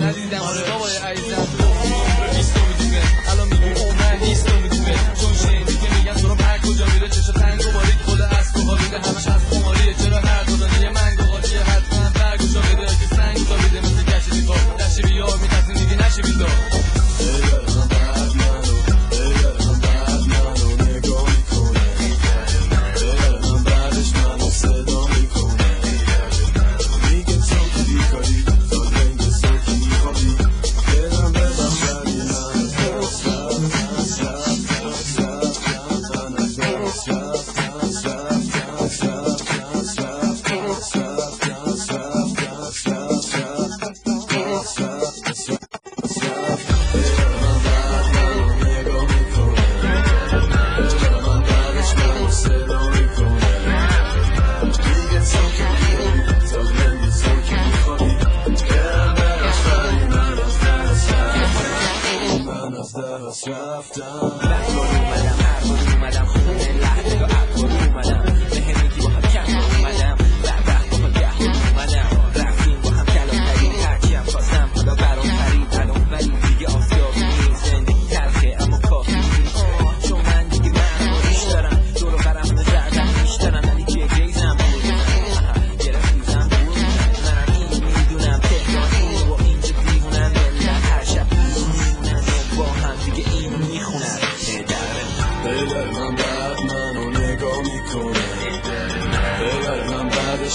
ندیدم بابای عزیزم تو عمر 20 میدونه الان میگی عمر 20 میدونه چون شنیدی که میگن تو رو هر کجا میره چشم تنگ و باریک خود از تو خوابیده همش از خماریه چرا هر دورانیه منگو قاطیه حتما برگوشا بده که سنگ خوابیده مثل کشیدی کار دشتی بیار میترسی میگی نشی بیدار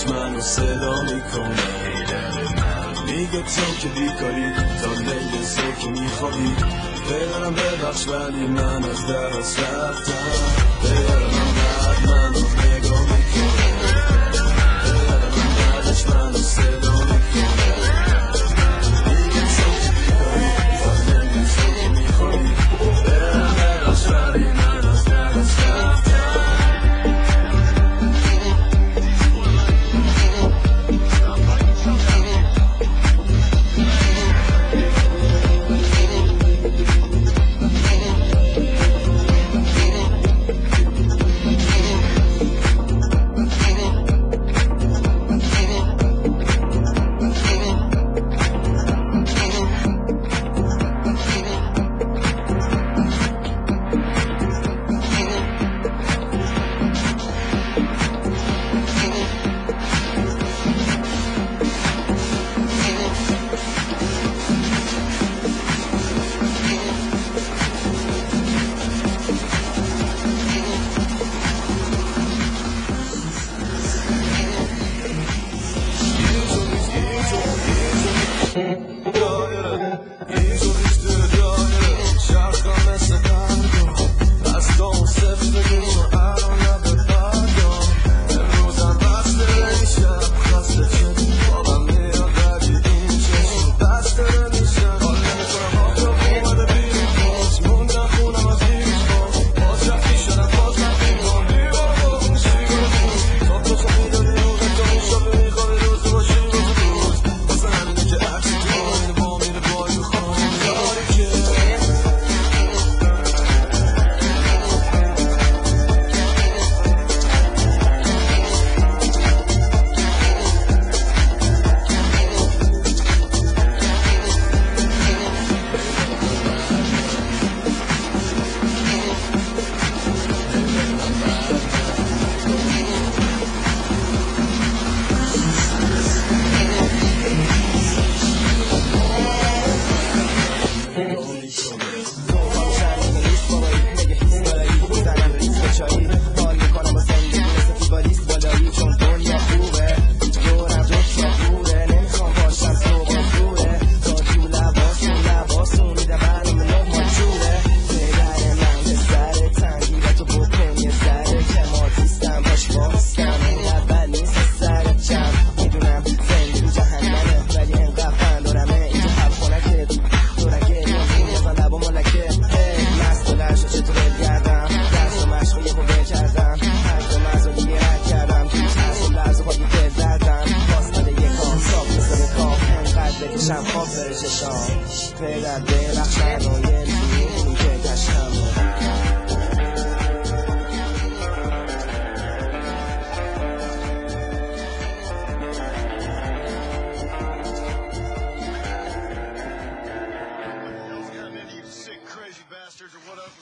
منو صدا میکنه میگه تو که بیکاری تا لیل صبح که میخوابی پیدارم ببخش ولی من از دست رفتم پیدارم بعد منو نگاه میکنه پیدارم بعدش منو صدا میکنه میگه تو که بیکاری تا لیل صبح که میخوابی پیدارم ببخش ولی من از دست رفتم bastards, or what up?